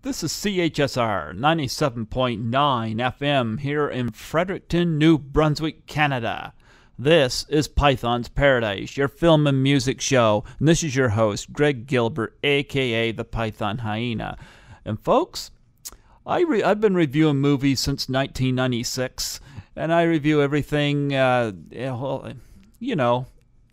This is CHSR 97.9 FM here in Fredericton, New Brunswick, Canada. This is Python's Paradise, your film and music show, and this is your host, Greg Gilbert, aka the Python Hyena. And folks, I've been reviewing movies since 1996, and I review everything,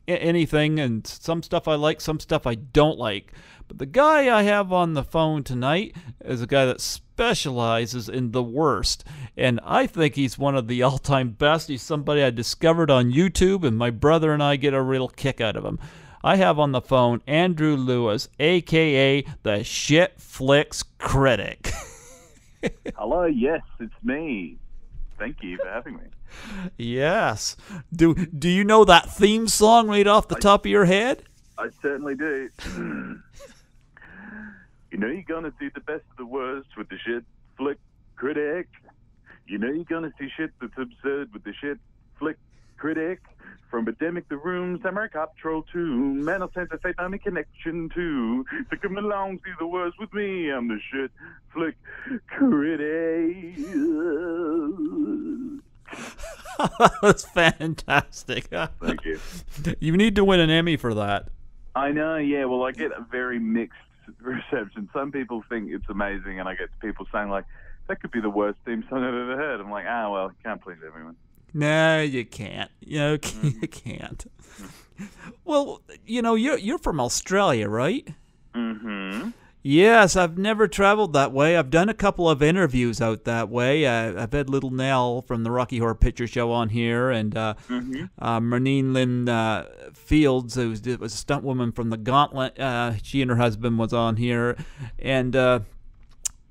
anything, and some stuff I like, some stuff I don't like. But the guy I have on the phone tonight is a guy that specializes in the worst, and I think he's one of the all-time best. He's somebody I discovered on YouTube, and my brother and I get a real kick out of him. I have on the phone Andrew Lewis, a.k.a. the Shit Flick Critic. Hello, yes, it's me. Thank you for having me. Yes. Do you know that theme song right off the top of your head? I certainly do. You know you're gonna see the best of the worst with the Shit Flick Critic. You know you're gonna see shit that's absurd with the Shit Flick Critic. From Birdemic the Room, Samurai Cop Troll 2, Mental Sense of Satanic Connection 2. So come along, see the worst with me. I'm the Shit Flick Critic. That's fantastic. Thank you. You need to win an Emmy for that. I know, yeah. Well, I get a very mixed reception. Some people think it's amazing, and I get people saying, like, that could be the worst theme song I've ever heard. I'm like, well, can't please everyone. No, you can't. You can't. Well, you're from Australia, right? Mm-hmm. Yes, I've never traveled that way. I've done a couple of interviews out that way. I've had Little Nell from the Rocky Horror Picture Show on here, and Marnine Lynn Fields, who was a stunt woman from The Gauntlet. She and her husband was on here, and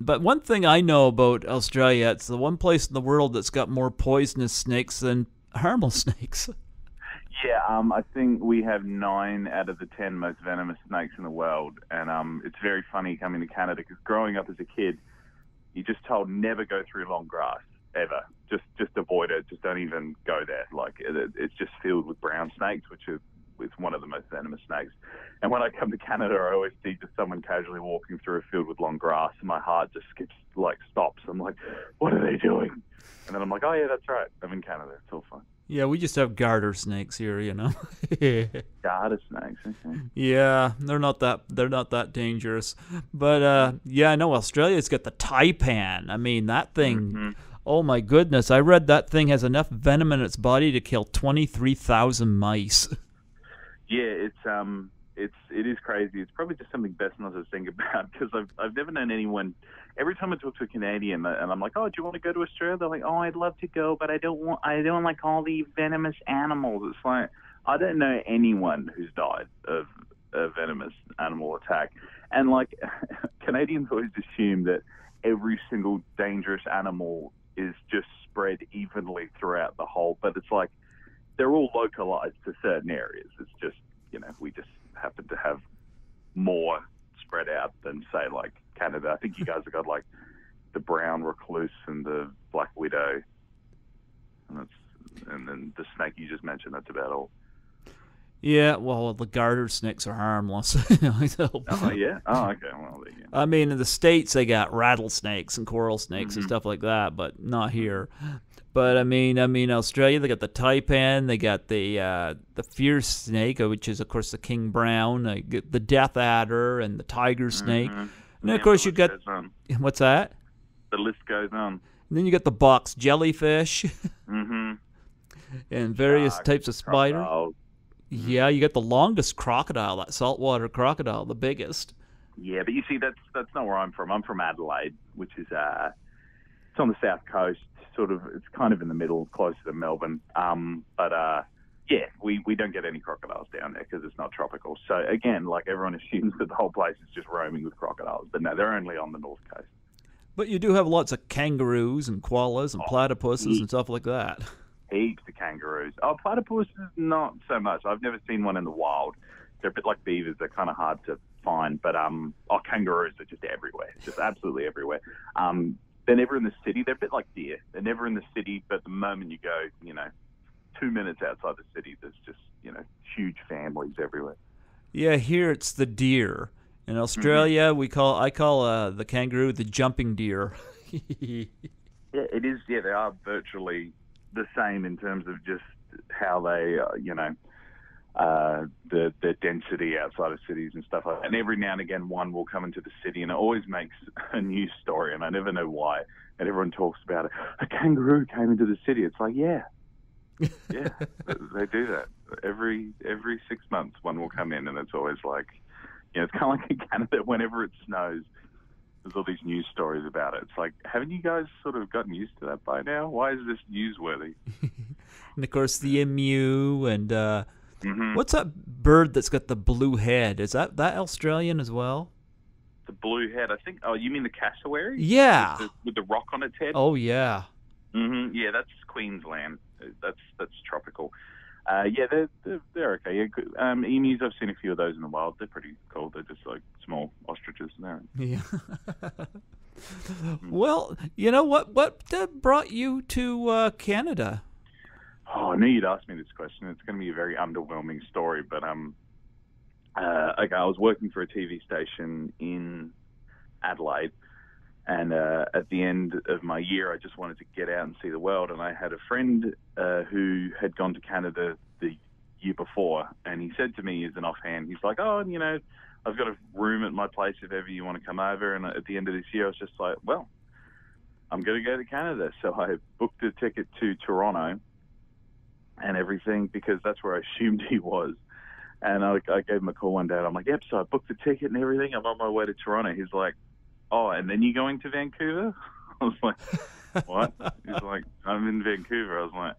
but one thing I know about Australia, it's the one place in the world that's got more poisonous snakes than harmless snakes. Yeah, I think we have 9 out of the 10 most venomous snakes in the world, and it's very funny coming to Canada because growing up as a kid, you're just told never go through long grass ever. Just avoid it. Just don't even go there. Like it's just filled with brown snakes, which is one of the most venomous snakes. And when I come to Canada, I always see just someone casually walking through a field with long grass, and my heart just stops. I'm like, what are they doing? And then I'm like, oh yeah, that's right. I'm in Canada. It's all fine. Yeah, we just have garter snakes here, Garter snakes, okay. Yeah, they're not that dangerous. But yeah, I know Australia's got the taipan. I mean, that thing. Mm-hmm. Oh my goodness! I read that thing has enough venom in its body to kill 23,000 mice. Yeah, it is crazy. It's probably just something best not to think about because I've never known anyone. Every time I talk to a Canadian and I'm like, oh, do you want to go to Australia? They're like, oh, I'd love to go, but I don't like all the venomous animals. It's like I don't know anyone who's died of a venomous animal attack, and like Canadians always assume that every single dangerous animal is just spread evenly throughout the whole, but it's like they're all localized to certain areas. It's just, we just happen to have more spread out than, say, like Canada. I think you guys have got, like, the brown recluse and the black widow. And then the snake you just mentioned, that's about all. Yeah, well, the garter snakes are harmless. Oh, yeah? Oh, okay. Well, there you go. I mean, in the States, they got rattlesnakes and coral snakes and stuff like that, but not here. But I mean, Australia, they got the taipan, they got the fierce snake, which is of course the king brown, the death adder, and the tiger snake. And then of course you got what's that? The list goes on. And then you got the box jellyfish, and various types of spider. Crocodiles. Yeah, you got the longest crocodile, that saltwater crocodile, the biggest. Yeah, but you see, that's not where I'm from. I'm from Adelaide, which is it's on the south coast. Sort of, it's kind of in the middle, closer to Melbourne. Yeah, we don't get any crocodiles down there because it's not tropical. So again, like everyone assumes that the whole place is just roaming with crocodiles, but no, they're only on the north coast. But you do have lots of kangaroos and koalas and platypuses and stuff like that. Heaps of kangaroos. Oh, platypuses, not so much. I've never seen one in the wild. They're a bit like beavers. They're kind of hard to find. But kangaroos are just everywhere, just absolutely everywhere. They're never in the city. They're a bit like deer. They're never in the city, but the moment you go, 2 minutes outside the city, there's just, huge families everywhere. Yeah, here it's the deer. In Australia, I call the kangaroo the jumping deer. Yeah, it is. Yeah, they are virtually the same in terms of just how they, the density outside of cities and stuff like that. And every now and again, one will come into the city, and it always makes a news story, and I never know why. And everyone talks about it. A kangaroo came into the city. It's like, yeah, they do that every 6 months. One will come in, and it's always like, it's kind of like in Canada. Whenever it snows, there's all these news stories about it. It's like, haven't you guys sort of gotten used to that by now? Why is this newsworthy? And of course, the emu and what's that bird that's got the blue head? Is that Australian as well? The blue head, I think. Oh, you mean the cassowary? Yeah, with the rock on its head. Oh yeah. Yeah, that's Queensland. That's tropical. Yeah, they're okay. Yeah, emus, I've seen a few of those in the wild. They're pretty cool. They're just like small ostriches. Yeah. Well, you know what brought you to Canada? Oh, I knew you'd ask me this question. It's going to be a very underwhelming story, but okay, I was working for a TV station in Adelaide, and at the end of my year, I just wanted to get out and see the world. And I had a friend who had gone to Canada the year before, and he said to me as an offhand, he's like, oh, I've got a room at my place if ever you want to come over. And at the end of this year, I was just like, well, I'm going to go to Canada. So I booked a ticket to Toronto and everything, because that's where I assumed he was. And I gave him a call one day, and I'm like, yep, so I booked the ticket and everything. I'm on my way to Toronto. He's like, oh, and then you're going to Vancouver? I was like, what? He's like, I'm in Vancouver. I was like,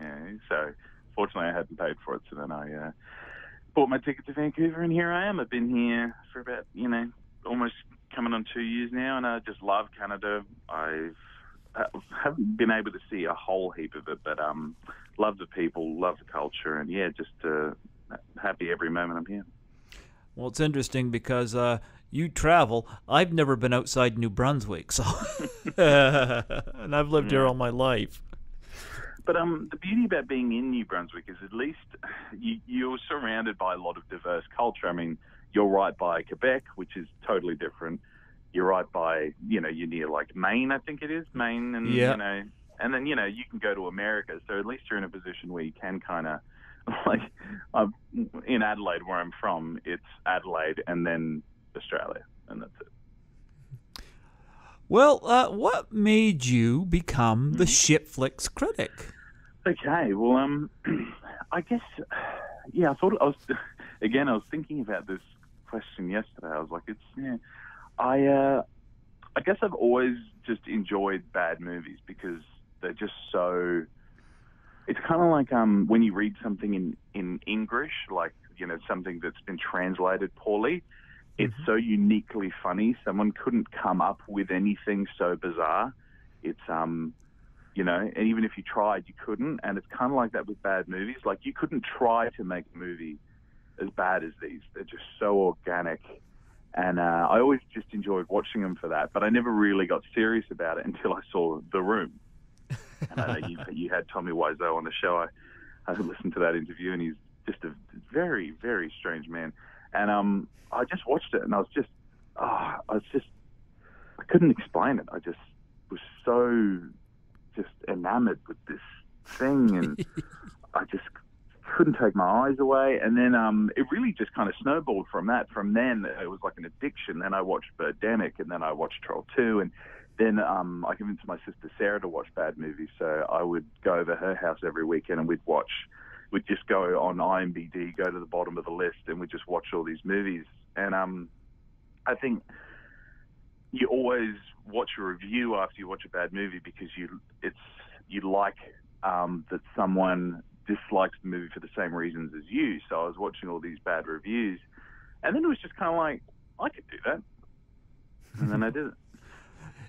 okay. So fortunately, I hadn't paid for it. So then I bought my ticket to Vancouver, and here I am. I've been here for about, almost coming on 2 years now, and I just love Canada. I haven't been able to see a whole heap of it, but love the people, love the culture, and yeah, just happy every moment I'm here. Well, it's interesting because you travel. I've never been outside New Brunswick, so and I've lived here all my life. But the beauty about being in New Brunswick is at least you're surrounded by a lot of diverse culture. I mean, you're right by Quebec, which is totally different. You're right by, you're near like Maine, I think it is, Maine, and and then you can go to America. So at least you're in a position where you can kind of, like, in Adelaide, where I'm from, it's Adelaide and then Australia, and that's it. Well, what made you become the Shit Flick Critic? Okay, well, I guess, I thought I was thinking about this question yesterday. I was like, I guess I've always just enjoyed bad movies because they're just so. It's kind of like when you read something in English, like something that's been translated poorly. It's so uniquely funny. Someone couldn't come up with anything so bizarre. It's and even if you tried, you couldn't. And it's kind of like that with bad movies. Like, you couldn't try to make a movie as bad as these. They're just so organic. And I always just enjoyed watching them for that. But I never really got serious about it until I saw The Room. And I know you had Tommy Wiseau on the show. I listened to that interview, and he's just a very, very strange man. And I just watched it, and I couldn't explain it. I just was so just enamored with this thing, and I just couldn't take my eyes away. And then it really just kind of snowballed from that. From then, it was like an addiction. Then I watched Birdemic, and then I watched Troll 2, and then I convinced my sister Sarah to watch bad movies. So I would go over her house every weekend, and we'd just go on IMDb, go to the bottom of the list, and we'd just watch all these movies. And I think you always watch a review after you watch a bad movie because you like that someone dislikes the movie for the same reasons as you. So I was watching all these bad reviews, and then it was just kind of like, I could do that, and then I did it.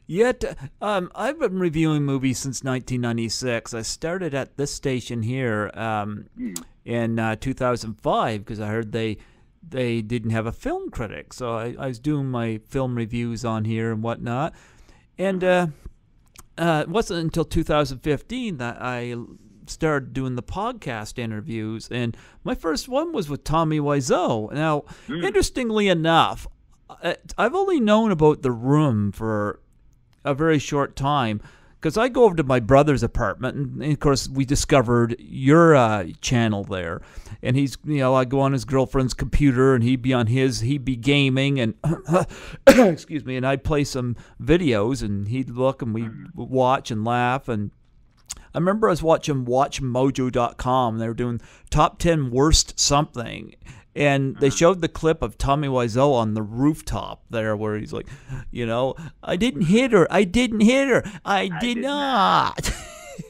Yet, I've been reviewing movies since 1996. I started at this station here in 2005 because I heard they didn't have a film critic. So I was doing my film reviews on here and whatnot. And it wasn't until 2015 that I started doing the podcast interviews, and my first one was with Tommy Wiseau. Now, interestingly enough, I've only known about The Room for a very short time, because I go over to my brother's apartment, and of course we discovered your channel there. And he's, I go on his girlfriend's computer, and he'd be on his, he'd be gaming, and excuse me, and I'd play some videos, and he'd look, and we'd watch and laugh. And I remember I was watching WatchMojo.com, and they were doing top 10 worst something. And they showed the clip of Tommy Wiseau on the rooftop there, where he's like, I didn't hit her. I didn't hit her. I did not.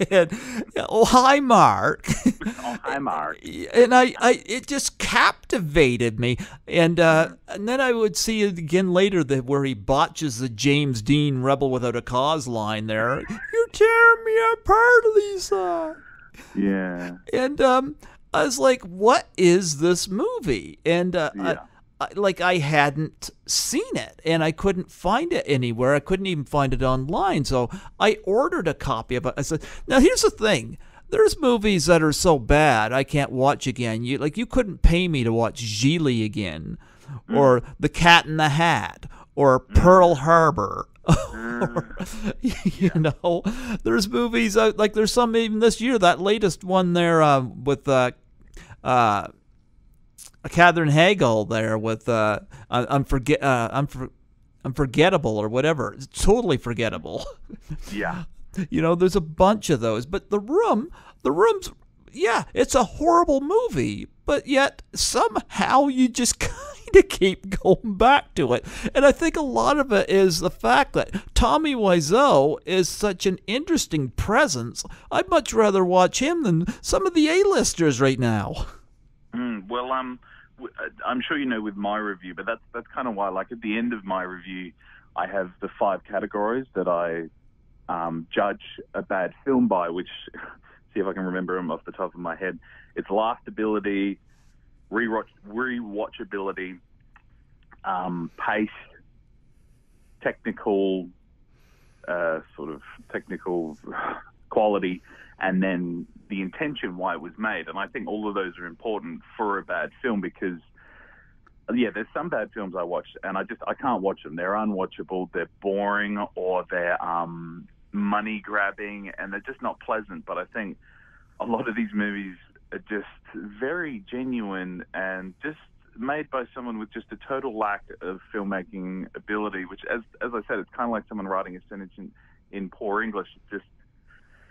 And, oh, hi, Mark. Oh, hi, Mark. And it just captivated me. And then I would see it again later, where he botches the James Dean "Rebel Without a Cause" line there. You're tearing me apart, Lisa. Yeah. And I was like, what is this movie? And I hadn't seen it, and I couldn't find it anywhere. I couldn't even find it online. So I ordered a copy of it. I said, now here's the thing. There's movies that are so bad I can't watch again. You couldn't pay me to watch Gigli again, or The Cat in the Hat, or Pearl Harbor. There's movies out, like there's some even this year. That latest one there with Katherine Hagel there with Unforgettable or whatever. It's totally forgettable. Yeah. There's a bunch of those. But The Room's, yeah, it's a horrible movie, but yet somehow you just kind of keep going back to it. And I think a lot of it is the fact that Tommy Wiseau is such an interesting presence. I'd much rather watch him than some of the A-listers right now. Well, I'm sure with my review, but that's kind of why, like, at the end of my review, I have the 5 categories that I judge a bad film by, which, see if I can remember them off the top of my head. It's laughability, rewatchability, pace, technical quality, and then the intention why it was made. And I think all of those are important for a bad film, because there's some bad films I watch and I can't watch them. They're unwatchable, they're boring, or they're money grabbing, and they're just not pleasant. But I think a lot of these movies are just very genuine and just made by someone with just a total lack of filmmaking ability, which, as I said, it's kind of like someone writing a sentence in poor English.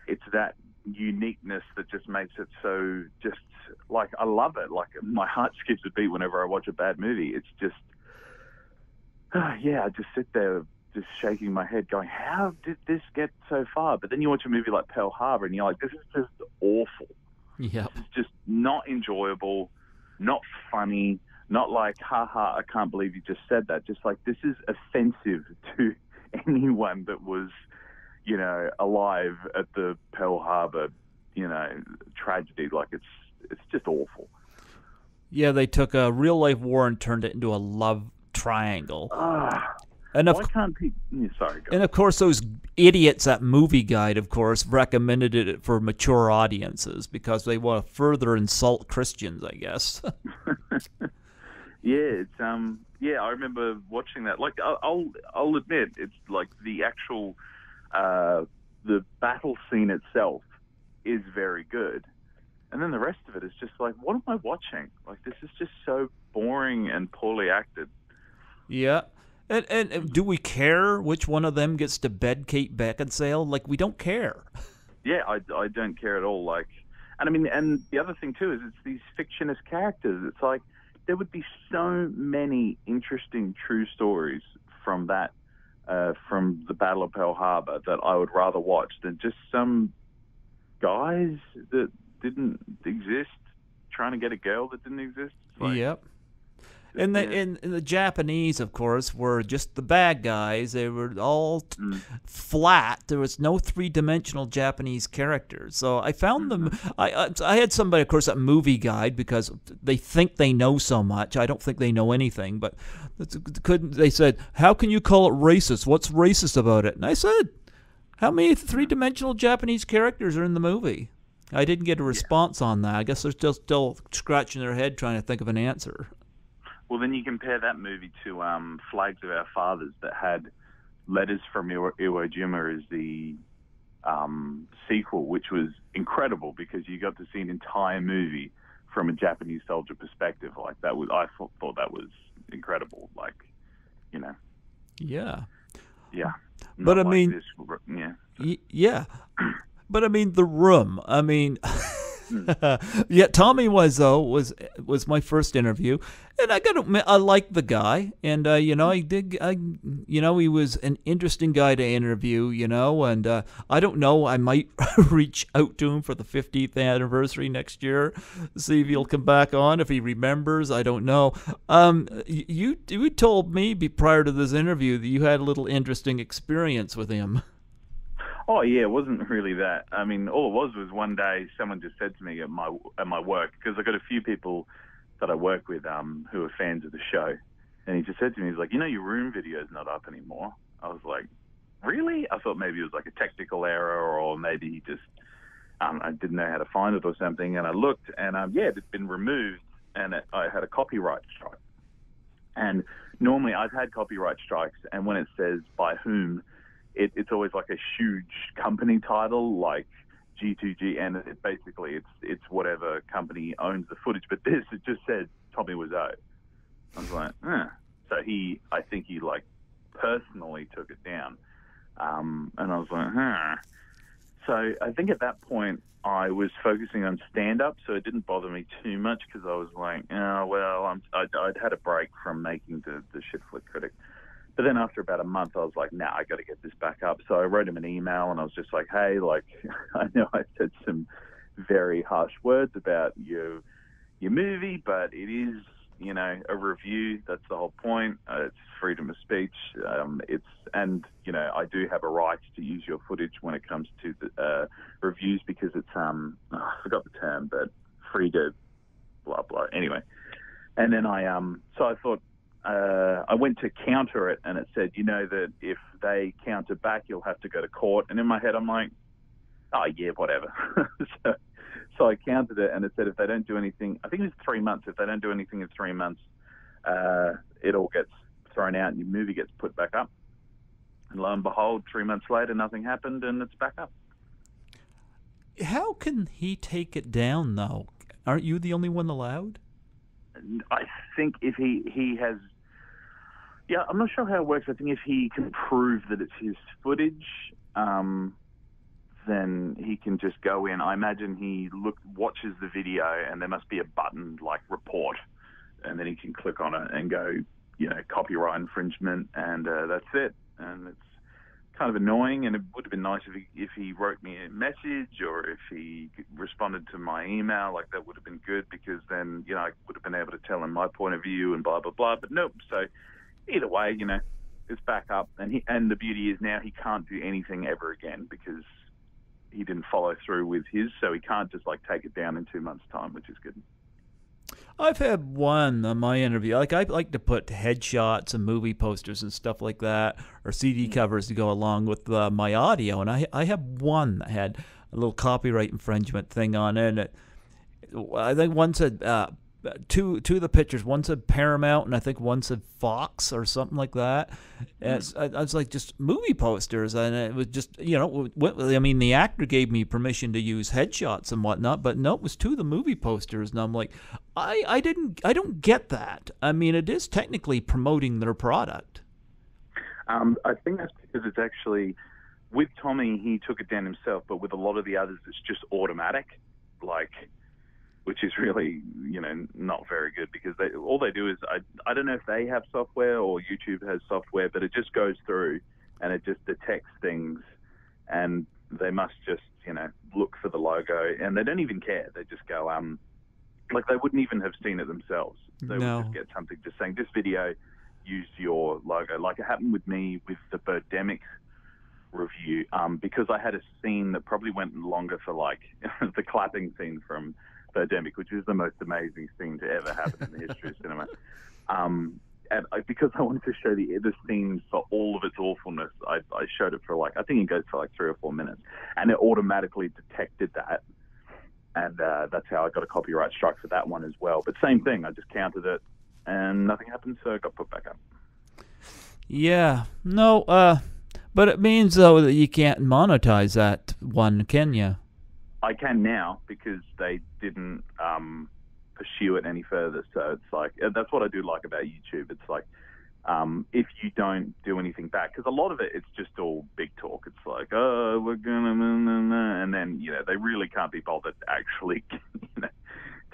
It's that uniqueness that just makes it so, just like, I love it. Like, my heart skips a beat whenever I watch a bad movie. It's just, I just sit there just shaking my head going, how did this get so far? But then you watch a movie like Pearl Harbor and you're like, this is just awful. Yeah. This is just not enjoyable, not funny, not like, haha, I can't believe you just said that. Just like, this is offensive to anyone that was, alive at the Pearl Harbor, tragedy. Like, it's just awful. Yeah, they took a real life war and turned it into a love triangle. And why can't people? Sorry. Go and of course, those idiots at Movie Guide, of course, recommended it for mature audiences because they want to further insult Christians, I guess. Yeah, it's I remember watching that. Like, I'll admit, it's like the actual the battle scene itself is very good, and then the rest of it is just like, what am I watching? Like, this is just so boring and poorly acted. Yeah. And do we care which one of them gets to bed Kate Beckinsale? Like, we don't care. Yeah, I don't care at all. Like, and I mean, and the other thing too is it's these fictionist characters. It's like there would be so many interesting true stories from that, from the Battle of Pearl Harbor, that I would rather watch than just some guys that didn't exist trying to get a girl that didn't exist. Like, yep. And the Japanese, of course, were just the bad guys. They were all flat. There was no three-dimensional Japanese characters. So I found them. I had somebody, of course, at Movie Guide, because they think they know so much. I don't think they know anything. But they said, how can you call it racist? What's racist about it? And I said, how many three-dimensional Japanese characters are in the movie? I didn't get a response on that. I guess they're still scratching their head trying to think of an answer. Well, then you compare that movie to Flags of Our Fathers that had Letters from Iwo Jima as the sequel, which was incredible because you got to see an entire movie from a Japanese soldier perspective. Like that was, I thought that was incredible. Like, you know. Yeah. Yeah. But I like mean, this, yeah. But I mean, The Room. I mean, yeah. Tommy Wiseau was my first interview, and I got to admit, I liked the guy, and you know, he was an interesting guy to interview, you know, and I don't know, I might reach out to him for the 50th anniversary next year, see if he'll come back on if he remembers. I don't know. You told me prior to this interview that you had a little interesting experience with him. Oh yeah, it wasn't really that. I mean, all it was one day someone just said to me at my work, because I got a few people that I work with who are fans of the show, and he just said to me, he's like, you know, your Room video's not up anymore. I was like, really? I thought maybe it was like a technical error, or maybe he just I didn't know how to find it or something. And I looked, and yeah, it had been removed, and I had a copyright strike. And normally I've had copyright strikes, and when it says by whom, it's always like a huge company title, like G2G, and it's whatever company owns the footage. But this, it just said Tommy Wiseau. I was like, So I think he like personally took it down, and I was like, So I think at that point I was focusing on stand-up, so it didn't bother me too much because I was like, oh well, I'd had a break from making the Shit Flick Critic. But then after about a month, I was like, nah, I got to get this back up. So I wrote him an email, and I was just like, hey, like, I know I said some very harsh words about your movie, but it is, you know, a review. That's the whole point. It's freedom of speech. And, you know, I do have a right to use your footage when it comes to the reviews because it's, I forgot the term, but free to blah, blah. Anyway. And then so I thought, I went to counter it, and it said, you know, that if they counter back, you'll have to go to court. And in my head, I'm like, oh, yeah, whatever. So I countered it, and it said if they don't do anything, I think it was 3 months. If they don't do anything in 3 months, it all gets thrown out, and your movie gets put back up. And lo and behold, 3 months later, nothing happened, and it's back up. How can he take it down, though? Aren't you the only one allowed? I think if he has... Yeah, I'm not sure how it works. I think if he can prove that it's his footage, then he can just go in. I imagine he watches the video, and there must be a button like report, and then he can click on it and go, you know, copyright infringement, and that's it. And it's kind of annoying, and it would have been nice if he wrote me a message or if he responded to my email. Like, that would have been good, because then, you know, I would have been able to tell him my point of view and blah, blah, blah. But nope. So either way, you know, it's back up, and the beauty is now he can't do anything ever again because he didn't follow through with his, so he can't just like take it down in 2 months' time, which is good. I've had one on my interview. Like, I like to put headshots and movie posters and stuff like that, or CD covers to go along with my audio. And I have one that had a little copyright infringement thing on it. And I think one said two of the pictures. One said Paramount, and I think one said Fox or something like that. And I was like, just movie posters, and it was just, you know, I mean, the actor gave me permission to use headshots and whatnot, but no, it was two of the movie posters, and I'm like, I don't get that. I mean, it is technically promoting their product. I think that's because it's actually, with Tommy, he took it down himself, but with a lot of the others, it's just automatic, like, which is really, you know, not very good, because all they do is, I don't know if they have software or YouTube has software, but it just goes through and it just detects things, and they must just, you know, look for the logo, and they don't even care. They just go, like, they wouldn't even have seen it themselves. They would just get something just saying, this video used your logo. Like it happened with me with the Birdemic review, because I had a scene that probably went longer for, like, the clapping scene from Birdemic, which is the most amazing thing to ever happen in the history of cinema. And because I wanted to show the scene for all of its awfulness, I showed it for, like, I think it goes for like 3 or 4 minutes, and it automatically detected that And that's how I got a copyright strike for that one as well. But same thing, I just counted it, and nothing happened, so it got put back up. Yeah. No, but it means, though, that you can't monetize that one, can you? I can now because they didn't pursue it any further. So it's like, that's what I do like about YouTube. It's like, if you don't do anything back, because a lot of it's just all big talk. It's like, oh, we're gonna, and then, they really can't be bothered actually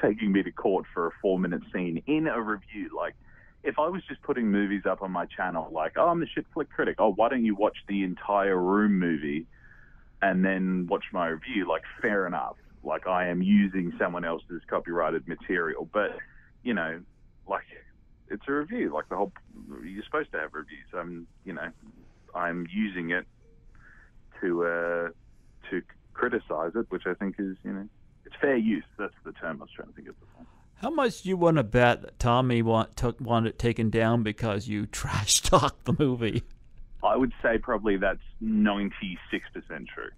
taking me to court for a 4-minute scene in a review. Like, if I was just putting movies up on my channel, like, oh, I'm the Shit Flick Critic. Oh, why don't you watch the entire Room movie and then watch my review? Like, fair enough. Like, I am using someone else's copyrighted material, but, like, it's a review. Like, you're supposed to have reviews. I'm using it to criticize it, which I think is, it's fair use. That's the term I was trying to think of before. How much do you want to bet that Tommy wanted it taken down because you trash talked the movie? I would say probably that's 96% true.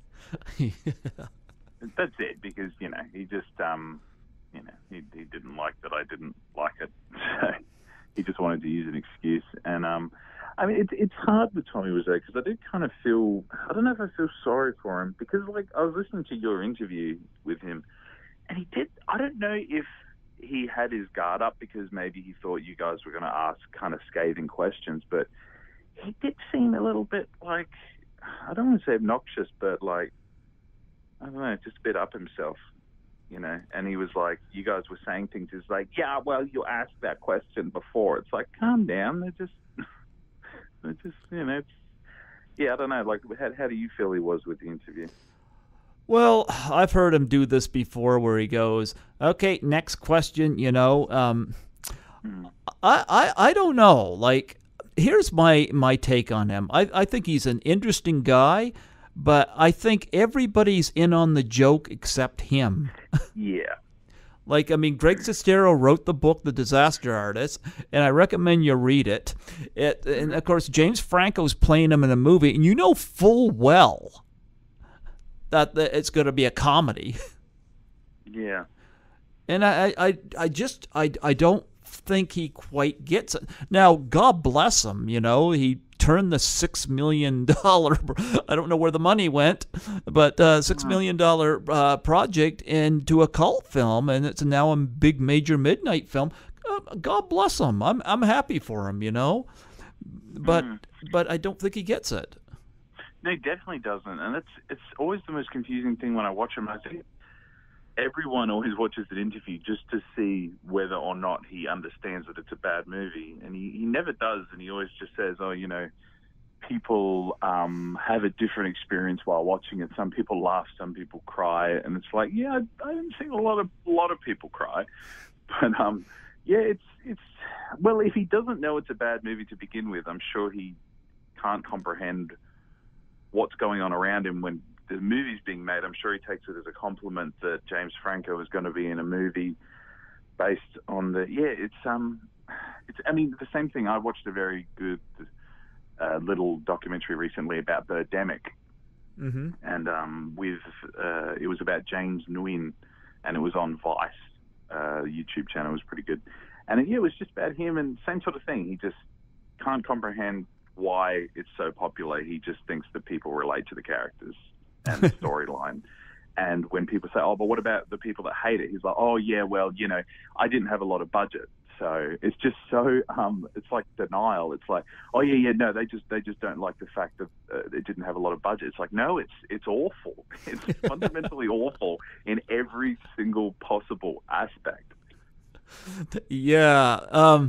Yeah. That's it, because, he just, he didn't like that I didn't like it. So he just wanted to use an excuse. And, I mean, it's hard with Tommy Wiseau, because I do kind of feel, I don't know if I feel sorry for him, because, like, I was listening to your interview with him, and he did, I don't know if he had his guard up because maybe he thought you guys were going to ask kind of scathing questions, but he did seem a little bit like, I don't want to say obnoxious, but like, I don't know, just a bit up himself, and he was like, you guys were saying things, he's like, yeah, well, you asked that question before. It's like, calm down. They're just, it's, yeah, I don't know. Like, how do you feel he was with the interview? Well, I've heard him do this before where he goes, okay, next question, I don't know. Like, here's my take on him. I think he's an interesting guy, but I think everybody's in on the joke except him. Yeah. Like, I mean, Greg Sestero wrote the book, The Disaster Artist, and I recommend you read it. And, of course, James Franco's playing him in the movie, and you know full well that it's going to be a comedy. Yeah. And I don't think he quite gets it. Now, God bless him, he turned the $6 million, I don't know where the money went, but $6 million project into a cult film, and it's now a big major midnight film. God bless him. I'm happy for him, but I don't think he gets it. No, he definitely doesn't, and it's always the most confusing thing when I watch him. I think everyone always watches an interview just to see whether or not he understands that it's a bad movie, and he never does, and he always just says, oh, people have a different experience while watching it. Some people laugh, some people cry, and it's like, yeah, I haven't seen a lot of people cry, but yeah, it's well, if he doesn't know it's a bad movie to begin with, I'm sure he can't comprehend what's going on around him when the movie's being made. I'm sure he takes it as a compliment that James Franco is going to be in a movie based on it's I mean, the same thing. I watched a very good little documentary recently about Birdemic, and it was about James Nguyen, and it was on Vice YouTube channel. It was pretty good, and it was just about him, and same sort of thing. He just can't comprehend why it's so popular. He just thinks that people relate to the characters and the storyline. And when people say, oh, but what about the people that hate it? He's like, oh, yeah, well, I didn't have a lot of budget. So it's just so, it's like denial. It's like, oh, yeah, no, they just don't like the fact that it didn't have a lot of budget. It's like, no, it's awful. It's fundamentally awful in every single possible aspect. Yeah.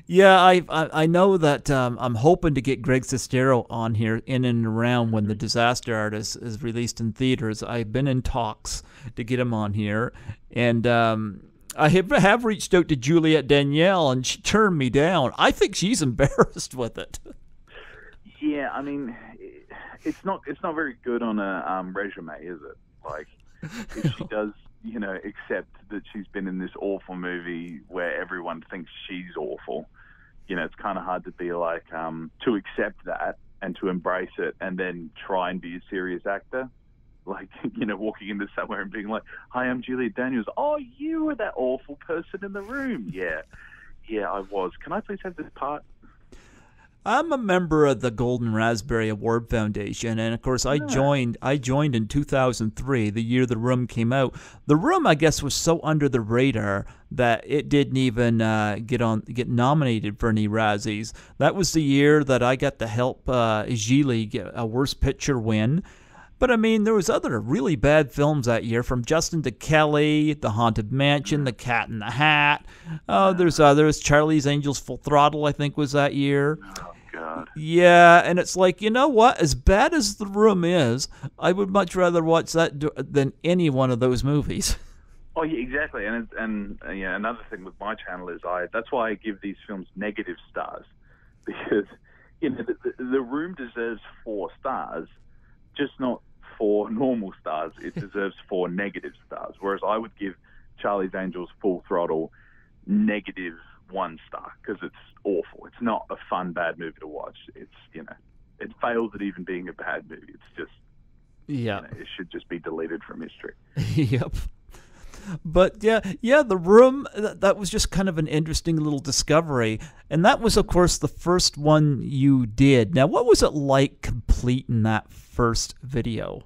Yeah, I know that I'm hoping to get Greg Sestero on here in and around when The Disaster Artist is released in theaters. I've been in talks to get him on here, and I have reached out to Juliette Danielle, and she turned me down. I think she's embarrassed with it. Yeah, I mean, it's not very good on a resume, is it? Like, if she does, accept that she's been in this awful movie where everyone thinks she's awful, it's kind of hard to be like, to accept that and to embrace it and then try and be a serious actor. like, walking into somewhere and being like, "Hi, I'm Juliet Daniels." "Oh, you were that awful person in the room." Yeah, I was. "Can I please have this part?" I'm a member of the Golden Raspberry Award Foundation, and of course I joined in 2003, the year The Room came out. The Room, I guess, was so under the radar that it didn't even get nominated for any Razzies. That was the year that I got to help Gilles get a Worst Picture win. But I mean, there was other really bad films that year, from Justin to Kelly, The Haunted Mansion, The Cat in the Hat. There's others. Charlie's Angels Full Throttle, I think, was that year. Oh, God. Yeah, and it's like, you know what? As bad as The Room is, I would much rather watch that than any one of those movies. Oh, yeah, exactly. And another thing with my channel is that's why I give these films negative stars, because the Room deserves 4 stars, just not 4 normal stars. It deserves 4 negative stars. Whereas I would give Charlie's Angels Full Throttle negative 1 star, because it's awful. It's not a fun, bad movie to watch. It's, it fails at even being a bad movie. It's just, it should just be deleted from history. Yep. But yeah, The Room, that was just kind of an interesting little discovery. And that was, of course, the first one you did. Now, what was it like completing that first video?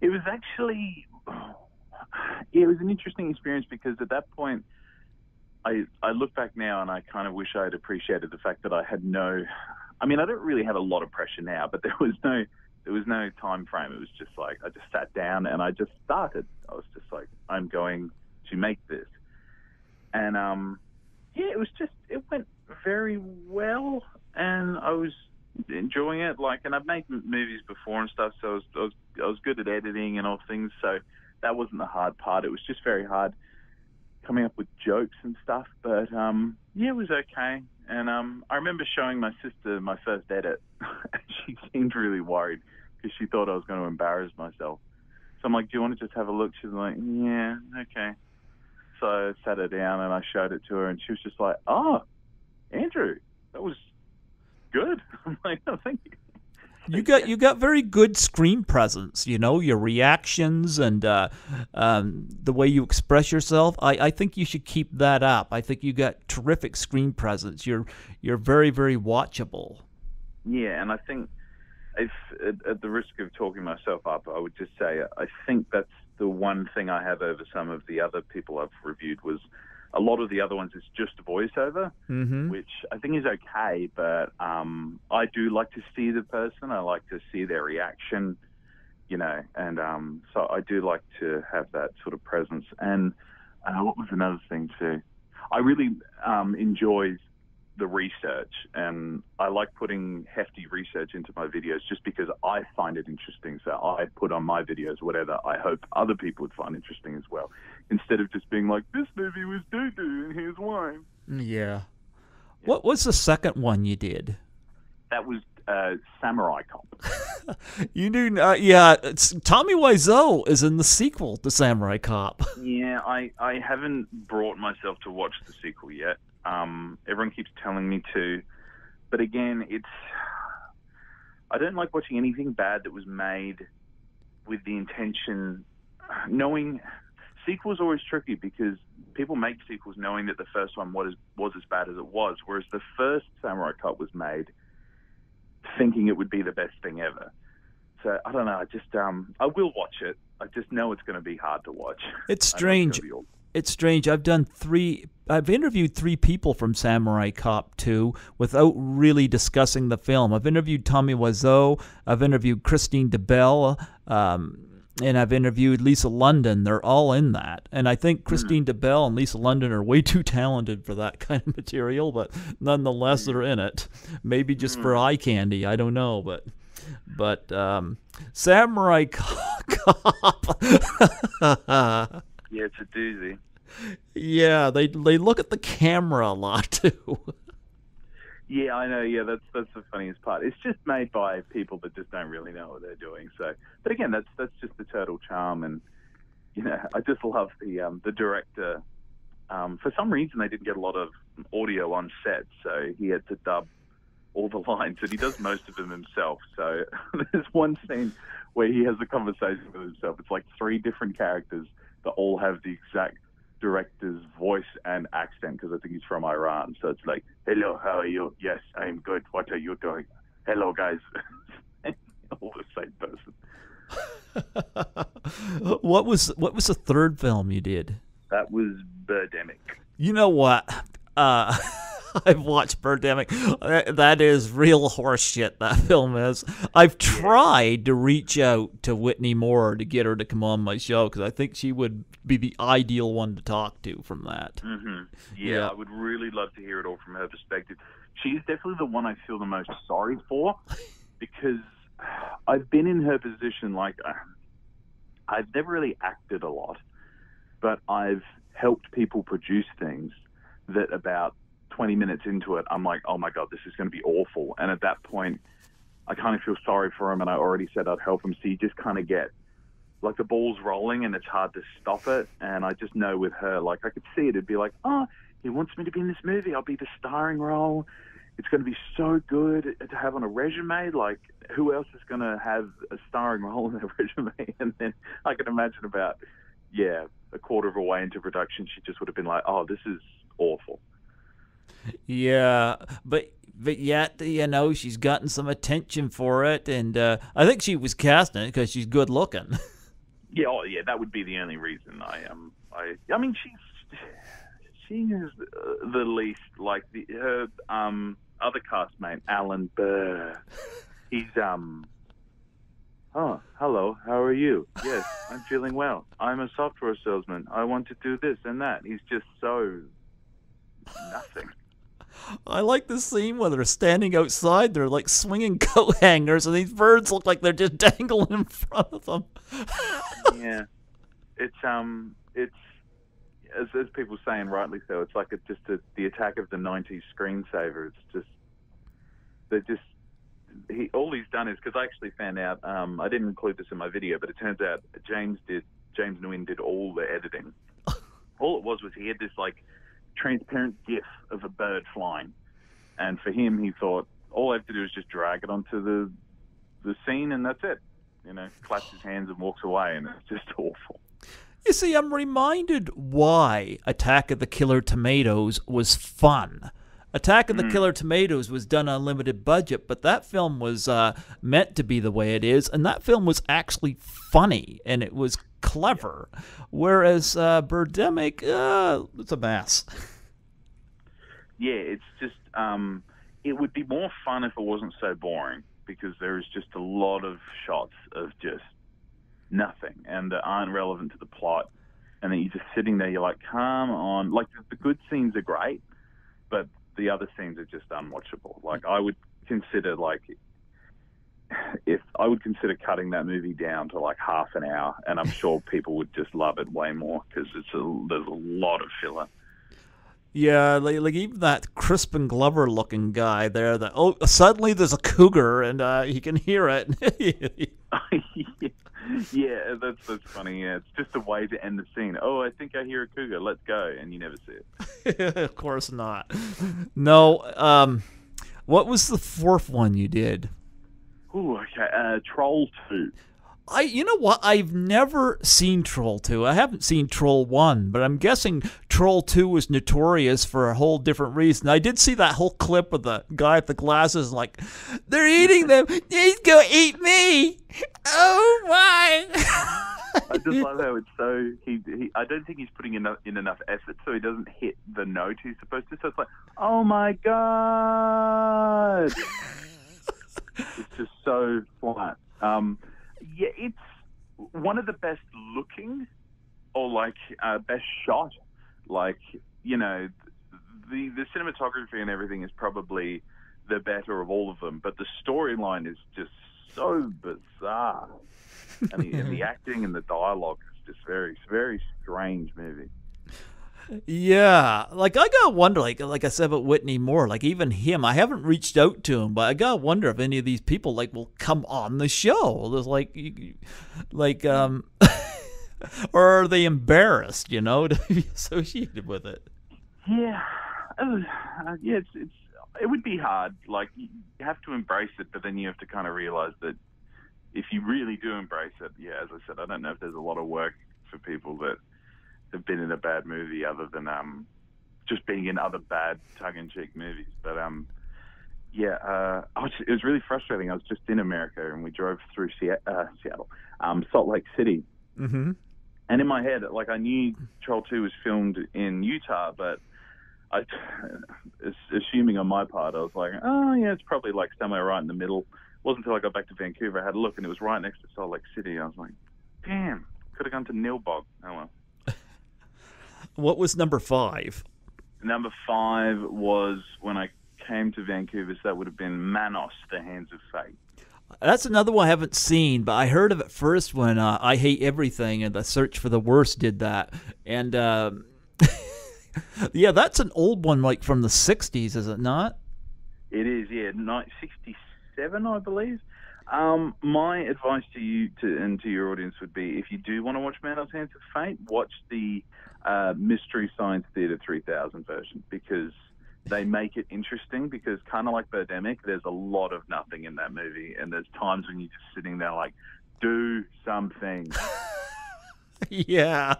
It was actually, it was an interesting experience, because at that point, I look back now and I kind of wish I had appreciated the fact that I had I don't really have a lot of pressure now, but there was no time frame. It was just like, I just sat down and I just started. I was just like, I'm going to make this. And it went very well, and I was enjoying it. And I've made movies before and stuff, so I was good at editing and all things, so that wasn't the hard part. It was just very hard coming up with jokes and stuff, but it was okay. And I remember showing my sister my first edit, and she seemed really worried, because she thought I was going to embarrass myself. So I'm like, "Do you want to just have a look?" She's like, "Yeah, okay." So I sat her down and I showed it to her, and she was just like, "Oh, Andrew, that was good." I'm like, "Oh, thank you." You got very good screen presence, your reactions and the way you express yourself. I think you should keep that up. I think you got terrific screen presence. You're very, very watchable. Yeah, and I think, if at the risk of talking myself up, I would just say I think that's the one thing I have over some of the other people I've reviewed. Was a lot of the other ones is just a voiceover, which I think is okay, but I do like to see the person. I like to see their reaction, and so I do like to have that sort of presence. And what was another thing too? I really enjoy the research, and I like putting hefty research into my videos, just because I find it interesting. So I put on my videos whatever I hope other people would find interesting as well, instead of just being like, "This movie was doo-doo and here's why." Yeah. What was the second one you did? That was Samurai Cop. You do not, yeah. Tommy Wiseau is in the sequel to Samurai Cop. Yeah, I haven't brought myself to watch the sequel yet. Everyone keeps telling me to, but again, I don't like watching anything bad that was made with the intention, knowing. Sequels are always tricky, because people make sequels knowing that the first one was as bad as it was, whereas the first Samurai Cop was made thinking it would be the best thing ever. So I don't know. I will watch it. I just know it's going to be hard to watch. It's strange. It's strange. I've interviewed 3 people from Samurai Cop 2 without really discussing the film. I've interviewed Tommy Wiseau, I've interviewed Christine DeBelle, and I've interviewed Lisa London. They're all in that. And I think Christine DeBelle and Lisa London are way too talented for that kind of material, but nonetheless they're in it. Maybe just for eye candy, I don't know, but Samurai Cop. Yeah, it's a doozy. Yeah, they look at the camera a lot too. Yeah, I know. Yeah, that's the funniest part. It's just made by people that just don't really know what they're doing. So, but again, that's just the turtle charm, and I just love the director. For some reason, they didn't get a lot of audio on set, so he had to dub all the lines, and he does most of them himself. So there's one scene where he has a conversation with himself. It's like 3 different characters that all have the exact director's voice and accent, because I think he's from Iran. So it's like, hello, how are you? Yes, I'm good. What are you doing? Hello, guys. All the same person. What was the third film you did? That was Birdemic. You know what? I've watched Birdemic. That is real horse shit, that film is. I've tried to reach out to Whitney Moore to get her to come on my show, because I think she would be the ideal one to talk to from that. Mm-hmm. Yeah, I would really love to hear it all from her perspective. She's definitely the one I feel the most sorry for, because I've been in her position. Like, I've never really acted a lot, but I've helped people produce things that about 20 minutes into it, I'm like, oh my God, this is going to be awful. And at that point, I kind of feel sorry for him, and I already said I'd help him. So you just kind of get, like, the ball's rolling, and it's hard to stop it. And I just know with her, like, I could see it. It'd be like, oh, he wants me to be in this movie. I'll be the starring role. It's going to be so good to have on a resume. Like, who else is going to have a starring role in their resume? And then I can imagine about, a quarter of a way into production, she just would have been like, oh, this is awful. Yeah, but yet, she's gotten some attention for it, and I think she was casting it because she's good looking. Yeah, that would be the only reason. I mean, she is the least, like, her other castmate, Alan Burr. He's oh, hello, how are you? Yes, I'm feeling well. I'm a software salesman. I want to do this and that. He's just so nothing. I like the scene where they're standing outside. They're like swinging coat hangers, and these birds look like they're just dangling in front of them. Yeah, it's as people say, and rightly so. It's like the attack of the '90s screensaver. It's just all he's done is, because I actually found out. I didn't include this in my video, but it turns out James Nguyen did all the editing. All it was he had this like transparent GIF of a bird flying, and for him, he thought all I have to do is just drag it onto the scene, and that's it. Claps his hands and walks away, and it's just awful. You see, I'm reminded why Attack of the Killer Tomatoes was fun. Attack of the Killer Tomatoes was done on a limited budget, but that film was meant to be the way it is, and that film was actually funny, and it was clever, whereas Birdemic, it's a mess. Yeah, it's just, it would be more fun if it wasn't so boring, because there is just a lot of shots of just nothing, and that aren't relevant to the plot, and then you're just sitting there, you're like, come on. Like, the good scenes are great, but the other scenes are just unwatchable. Like, I would consider, cutting that movie down to like half an hour, and I'm sure people would just love it way more, because there's a lot of filler. Yeah, like even that Crispin Glover looking guy there, suddenly there's a cougar, and he can hear it. Yeah, that's funny. Yeah, it's just a way to end the scene. Oh, I think I hear a cougar. Let's go, and you never see it. Of course not. No. What was the fourth one you did? Ooh, okay. Troll 2. You know what? I've never seen Troll 2. I haven't seen Troll 1, but I'm guessing Troll 2 was notorious for a whole different reason. I did see that whole clip of the guy with the glasses, like, they're eating them. He's going to eat me. Oh, my. I just love how it's so... I don't think he's putting in enough effort, so he doesn't hit the note he's supposed to. So it's like, oh, my God. It's just so flat. Yeah, it's one of the best looking, or best shot. The cinematography and everything is probably the better of all of them, but the storyline is just so bizarre, and the acting and the dialogue is just very, very strange movie. Yeah, I gotta wonder, like I said about Whitney Moore, even him, I haven't reached out to him, but I gotta wonder if any of these people will come on the show. There's or are they embarrassed, to be associated with it? Yeah, it would be hard. Like, you have to embrace it, but then you have to kind of realize that if you really do embrace it, yeah, as I said, I don't know if there's a lot of work for people that have been in a bad movie other than just being in other bad tongue-in-cheek movies. But yeah, it was really frustrating. I was just in America and we drove through Seattle, Salt Lake City. Mm-hmm. And in my head, like, I knew Troll 2 was filmed in Utah, but assuming on my part, I was like, oh, yeah, it's probably like somewhere right in the middle. It wasn't until I got back to Vancouver, I had a look, and it was right next to Salt Lake City. I was like, damn, could have gone to Nilbog. Oh, well. What was number 5? Number 5 was when I came to Vancouver, so that would have been Manos, The Hands of Fate. That's another one I haven't seen, but I heard of it first when I Hate Everything and The Search for the Worst did that. And, yeah, that's an old one, like from the 60s, is it not? It is, yeah, 67, I believe. My advice to you and to your audience would be, if you do want to watch Manos, Hands of Fate, watch the Mystery Science Theater 3000 version, because they make it interesting, because kind of like Birdemic, there's a lot of nothing in that movie, and there's times when you're just sitting there like, do something. Yeah.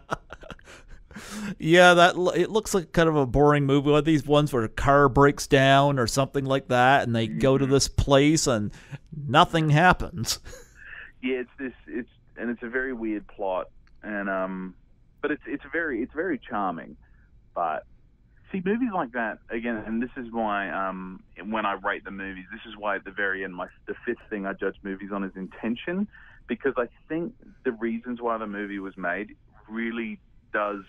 Yeah, it looks like kind of a boring movie. One of these ones where a car breaks down or something like that, and they go to this place and nothing happens. Yeah, it's a very weird plot, and but it's very charming. But see, movies like that, again, and this is why when I rate the movies, this is why at the very end, the 5th thing I judge movies on is intention, because I think the reasons why the movie was made really does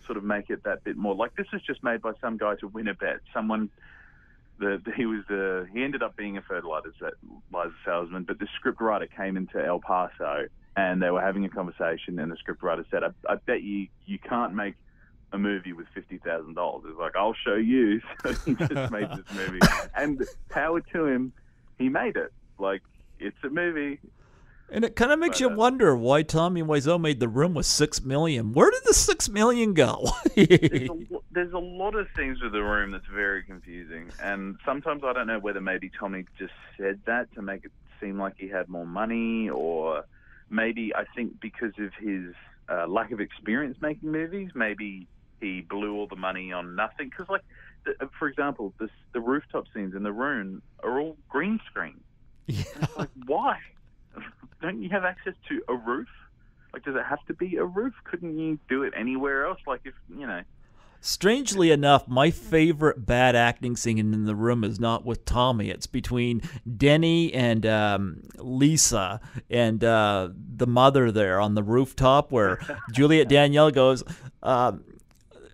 sort of make it that bit more like, this was just made by some guy to win a bet. Someone he ended up being a fertilizer salesman, but the scriptwriter came into El Paso and they were having a conversation, and the scriptwriter said, I bet you can't make a movie with $50,000. It's like, I'll show you. So he just made this movie, and power to him, he made it. Like, it's a movie. And it kind of makes you wonder why Tommy Wiseau made The Room with $6 million. Where did the $6 million go? There's a lot of things with The Room that's very confusing, and sometimes I don't know whether maybe Tommy just said that to make it seem like he had more money, or maybe I think because of his lack of experience making movies, maybe he blew all the money on nothing. Because, like, for example, the rooftop scenes in The Room are all green screen. Yeah. It's like, why? Don't you have access to a roof? Like, does it have to be a roof? Couldn't you do it anywhere else? Like, if, you know. Strangely enough, my favorite bad acting scene in The Room is not with Tommy. It's between Denny and Lisa and the mother there on the rooftop, where Juliet Danielle goes,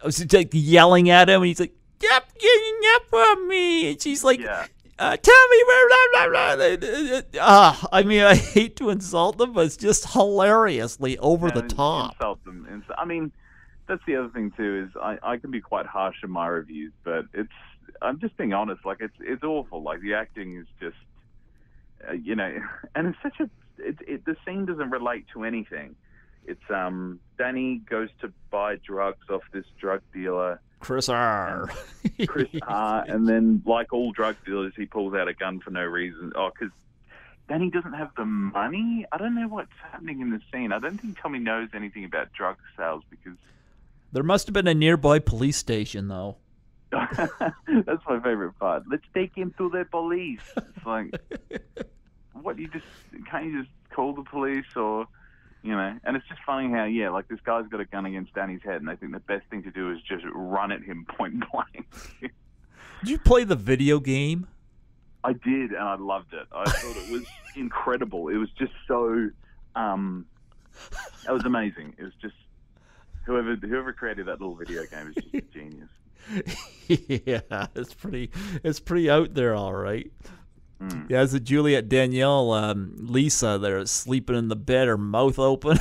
she's like yelling at him, and he's like, "Yep, yep for me," and she's like, Yeah. "Tell me where." Blah, blah, blah. I mean, I hate to insult them, but it's just hilariously over the top. Insult them. I mean, that's the other thing too, is I can be quite harsh in my reviews, but I'm just being honest. Like, it's awful. Like, the acting is just, you know, and it's such the scene doesn't relate to anything. It's Danny goes to buy drugs off this drug dealer, Chris R. And then, like all drug dealers, he pulls out a gun for no reason. Oh, because Danny doesn't have the money. I don't know what's happening in the scene. I don't think Tommy knows anything about drug sales, because there must have been a nearby police station, though. That's my favorite part. Let's take him to the police. It's like, what? Can't you just call the police, or, you know? And it's just funny how, yeah, like, this guy's got a gun against Danny's head, and I think the best thing to do is just run at him point blank. Did you play the video game? I did, and I loved it. I thought it was incredible. It was just so, it was amazing. It was just, whoever created that little video game is just a genius. Yeah, it's pretty out there, all right. Mm. Yeah, as a Juliet Danielle, Lisa there sleeping in the bed, her mouth open.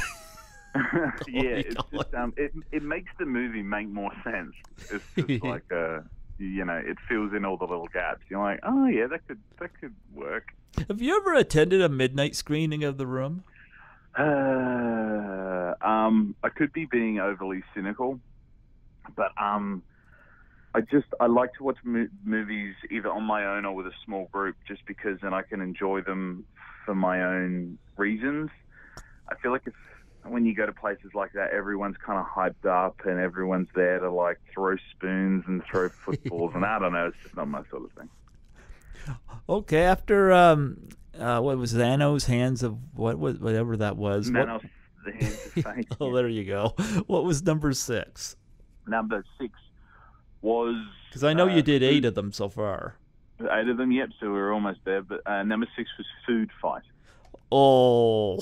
Yeah, it's just, it makes the movie make more sense. It's just like, you know, it fills in all the little gaps. You're like, oh yeah, that could work. Have you ever attended a midnight screening of The Room? I could be being overly cynical, but I I like to watch movies either on my own or with a small group, just because then I can enjoy them for my own reasons. I feel like when you go to places like that, everyone's kind of hyped up and everyone's there to like throw spoons and throw footballs, and I don't know, it's just not my sort of thing. Okay, after what was Thanos' Hands of whatever that was? Thanos, the Hands of Fate. Oh, there you go. What was number 6? Number 6 was... Because I know you did 8 of them so far. 8 of them, yep, so we're almost there. But number 6 was Food Fight. Oh.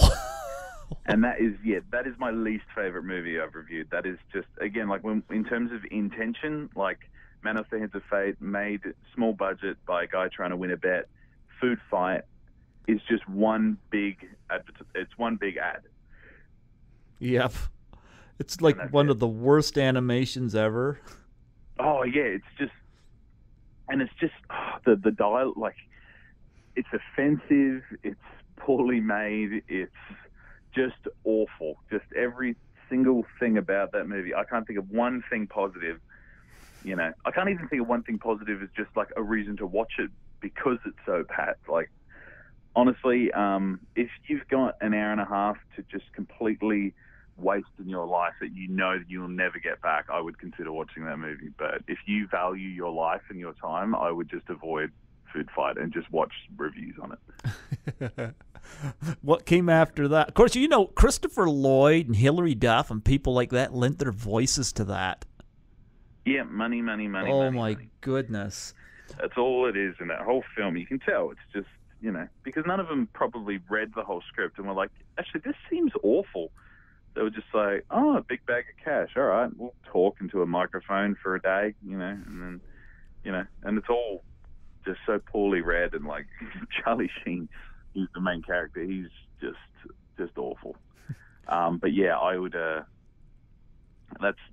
And that is my least favorite movie I've reviewed. That is just, again, like in terms of intention, like Thanos, the Hands of Fate, made small budget by a guy trying to win a bet. Food Fight is just one big ad. Yep. It's like one of the worst animations ever. Oh yeah, it's just the dialogue, like, it's offensive, it's poorly made, it's just awful. Just every single thing about that movie. I can't think of one thing positive. You know, I can't even think of one thing positive as just like a reason to watch it, because it's so bad. Like, honestly, if you've got an hour and a half to just completely waste in your life that you know that you'll never get back, I would consider watching that movie. But if you value your life and your time, I would just avoid Food Fight and just watch reviews on it. What came after that? Of course, you know, Christopher Lloyd and Hilary Duff and people like that lent their voices to that. Yeah, money. Oh, my goodness. That's all it is in that whole film. You can tell it's just, you know, because none of them probably read the whole script and were like, actually, this seems awful. They were just like, oh, a big bag of cash. All right, we'll talk into a microphone for a day, you know, and then, you know, and it's all just so poorly read. And like Charlie Sheen, he's the main character. He's just awful. But yeah, I would.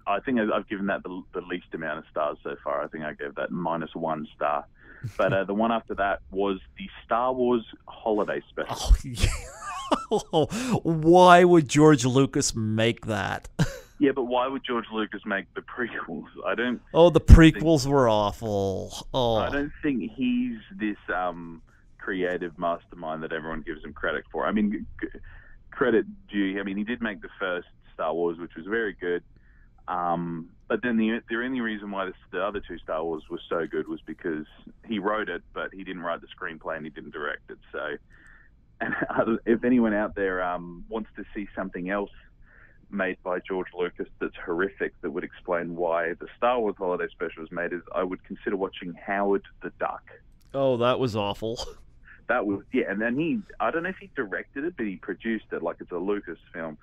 I think I've given that the least amount of stars so far. I think I gave that -1 star. But the one after that was the Star Wars Holiday Special. Oh, yeah. Why would George Lucas make that? Yeah, but why would George Lucas make the prequels? I don't. Oh, the prequels were awful. Oh, I don't think he's this creative mastermind that everyone gives him credit for. I mean, credit due. I mean, he did make the first Star Wars, which was very good. But then the only reason why the other 2 Star Wars were so good was because he wrote it, but he didn't write the screenplay and he didn't direct it. So, and if anyone out there wants to see something else made by George Lucas that's horrific, that would explain why the Star Wars Holiday Special was made, I would consider watching Howard the Duck. Oh, that was awful. That was, yeah, and then I don't know if he directed it, but he produced it, like it's a Lucas film.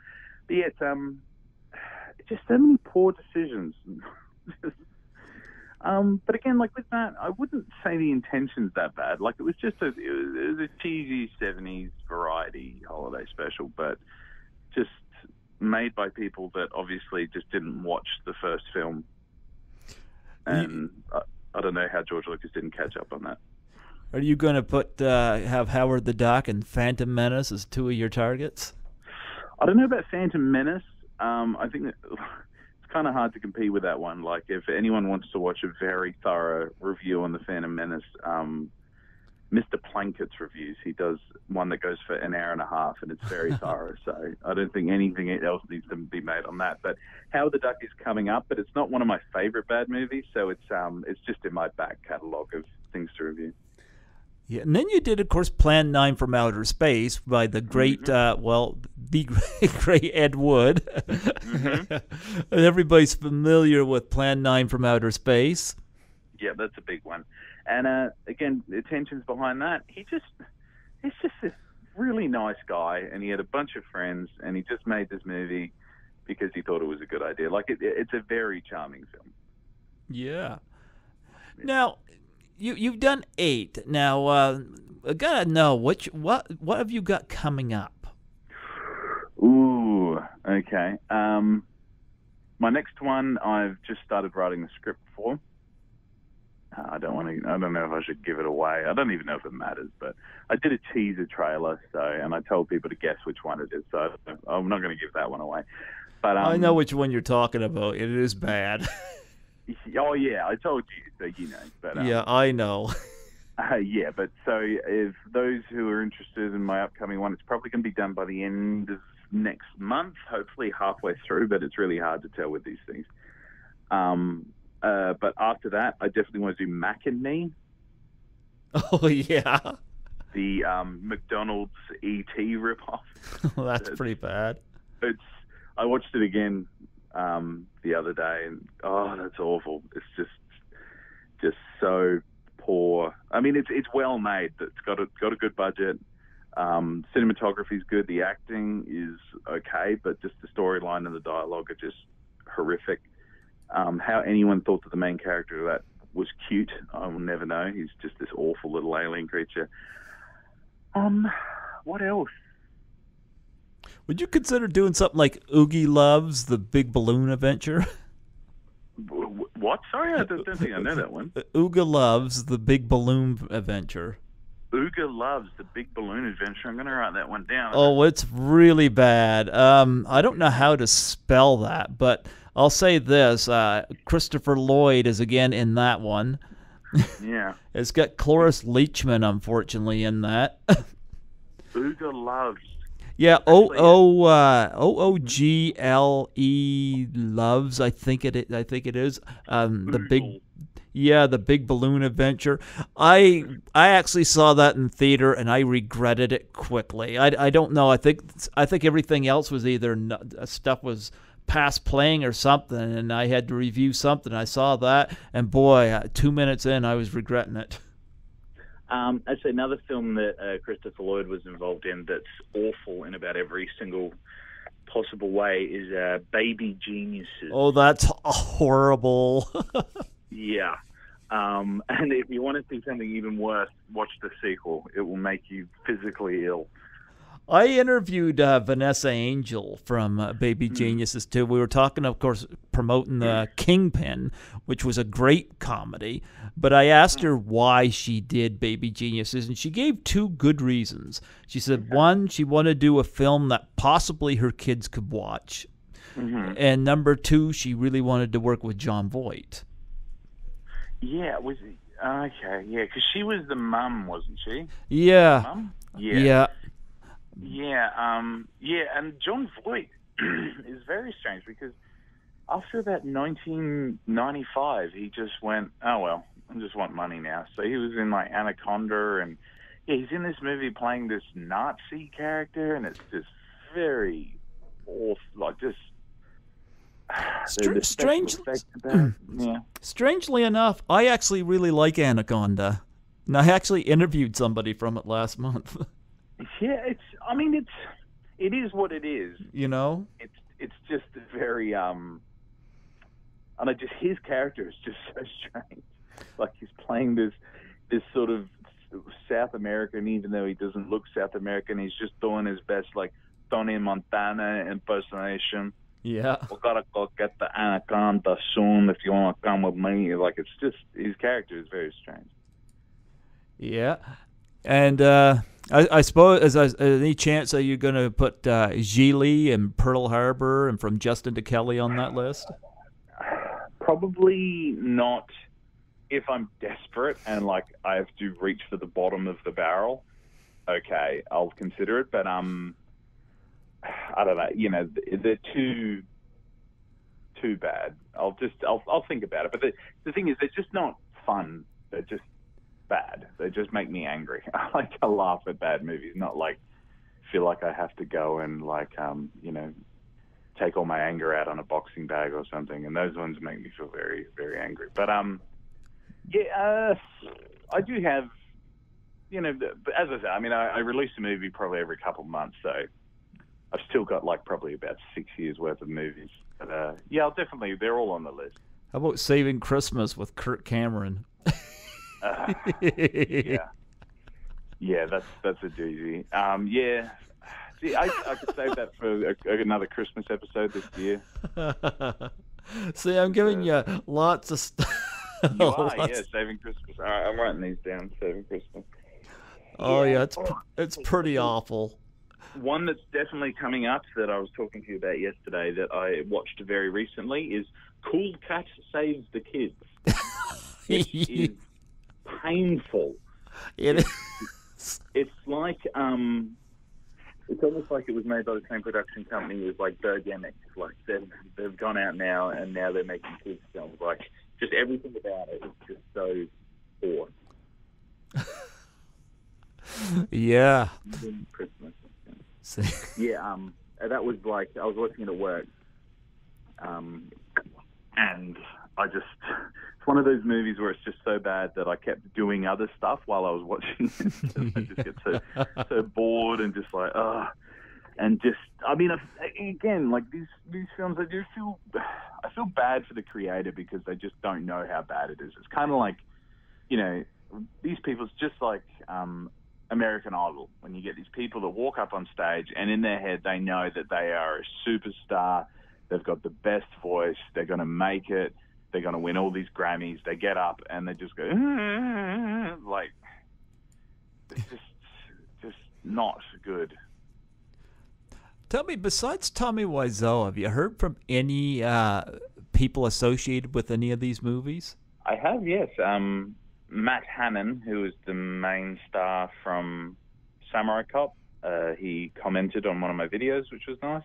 But yeah, it's just so many poor decisions. But again, like with that, I wouldn't say the intention's that bad. Like it was just it was a cheesy 70s variety holiday special, but just made by people that obviously just didn't watch the first film. And I don't know how George Lucas didn't catch up on that. Are you going to have Howard the Duck and Phantom Menace as 2 of your targets? I don't know about Phantom Menace. I think that it's kind of hard to compete with that one. Like, if anyone wants to watch a very thorough review on the Phantom Menace, Mr. Plankett's reviews, he does one that goes for an hour and a half, and it's very thorough. So I don't think anything else needs to be made on that. But Howard the Duck is coming up, but it's not one of my favorite bad movies, so it's just in my back catalogue of things to review. Yeah, and then you did, of course, Plan 9 from Outer Space by the great, the great Ed Wood. Mm-hmm. And everybody's familiar with Plan 9 from Outer Space. Yeah, that's a big one. And again, the tensions behind that, he's just this really nice guy, and he had a bunch of friends, and he just made this movie because he thought it was a good idea. Like, it's a very charming film. Yeah. Now, You've done 8. Now, I gotta know what have you got coming up? Ooh, okay. My next one, I've just started writing the script for. I don't know if I should give it away. I don't even know if it matters, but I did a teaser trailer, and I told people to guess which one it is. So I'm not going to give that one away. But I know which one you're talking about. It is bad. Oh yeah, I told you, so you know. But Yeah, I know. yeah, but so if those who are interested in my upcoming one, it's probably going to be done by the end of next month, hopefully halfway through. But it's really hard to tell with these things. But after that, I definitely want to do Mac and Me. Oh yeah. The McDonald's E.T. ripoff. Well, that's pretty bad. I watched it again the other day, and oh, that's awful. It's just so poor. I mean, it's well made. It's got a good budget. Cinematography is good. The acting is okay, but just the storyline and the dialogue are just horrific. How anyone thought that the main character of that was cute, I will never know. He's just this awful little alien creature. What else? Would you consider doing something like Oogie Loves, the Big Balloon Adventure? What? Sorry, I don't think I know that one. Ooga Loves, the Big Balloon Adventure. Ooga Loves, the Big Balloon Adventure. I'm going to write that one down. Oh, it's really bad. I don't know how to spell that, but I'll say this. Christopher Lloyd is again in that one. Yeah. It's got Cloris Leachman, unfortunately, in that. Ooga Loves. Yeah, OOGLE Loves. I think it is. The Big Balloon Adventure. I actually saw that in theater and I regretted it quickly. I don't know. I think everything else was either stuff was past playing or something, and I had to review something. I saw that, and boy, 2 minutes in, I was regretting it. Actually, another film that Christopher Lloyd was involved in that's awful in about every single possible way is Baby Geniuses. Oh, that's horrible. Yeah. And if you want to see something even worse, watch the sequel. It will make you physically ill. I interviewed Vanessa Angel from Baby Geniuses, too. We were talking, of course, promoting the Kingpin, which was a great comedy. But I asked her why she did Baby Geniuses, and she gave two good reasons. She said, one, she wanted to do a film that possibly her kids could watch. And number two, she really wanted to work with Jon Voight. Yeah, was he? Okay, yeah, because she was the mum, wasn't she? Yeah. Mum? Yeah. Yeah, and Jon Voight is very strange because after about 1995, he just went, oh, well, I just want money now. So he was in, like, Anaconda, and yeah, he's in this movie playing this Nazi character, and it's just very awful, like, just... Strangely enough, I actually really like Anaconda. And I actually interviewed somebody from it last month. Yeah, it is what it is. You know? It's just very and just his character is just so strange. Like he's playing this sort of South American, even though he doesn't look South American, he's just doing his best like Tony Montana impersonation. Yeah. We gotta go get the Anaconda soon if you want to come with me. Like it's just his character is very strange. Yeah. And I suppose, any chance that you're going to put Gigli and Pearl Harbor and From Justin to Kelly on that list? Probably not. If I'm desperate and like I have to reach for the bottom of the barrel, okay, I'll consider it. But I don't know. You know, they're too bad. I'll think about it. But the thing is, they're just not fun. They're just bad. They just make me angry. I like to laugh at bad movies, not like feel like I have to go and like take all my anger out on a boxing bag or something. And those ones make me feel very, very angry. But I do have, as I say, I release a movie probably every couple of months, so I've still got like probably about 6 years worth of movies. But I'll definitely, they're all on the list. How about Saving Christmas with Kirk Cameron? Yeah, that's a doozy. See, I could save that for another Christmas episode this year. See, I'm giving you lots of stuff. You are, yeah, Saving Christmas. All right, I'm writing these down. Saving Christmas. Oh yeah, it's pretty awful. One that's definitely coming up that I was talking to you about yesterday that I watched very recently is Cool Cat Saves the Kids, which is painful. It's like it's almost like it was made by the same production company as like Birdemic. Like they've gone out now and now they're making kids films. Like just everything about it is just so poor. Yeah. Christmas. Yeah. That was like I was watching it at work. And it's one of those movies where it's just so bad that I kept doing other stuff while I was watching it. I just get so bored and just like, and just, I mean, again, like these films, I feel bad for the creator because they just don't know how bad it is. It's kind of like, you know, these people, it's just like American Idol, when you get these people that walk up on stage and in their head they know that they are a superstar. They've got the best voice. They're going to make it. They're going to win all these Grammys. They get up and they just go, like, it's just not good. Tell me, besides Tommy Wiseau, have you heard from any people associated with any of these movies? I have, yes. Matt Hannon, who is the main star from Samurai Cop, he commented on one of my videos, which was nice.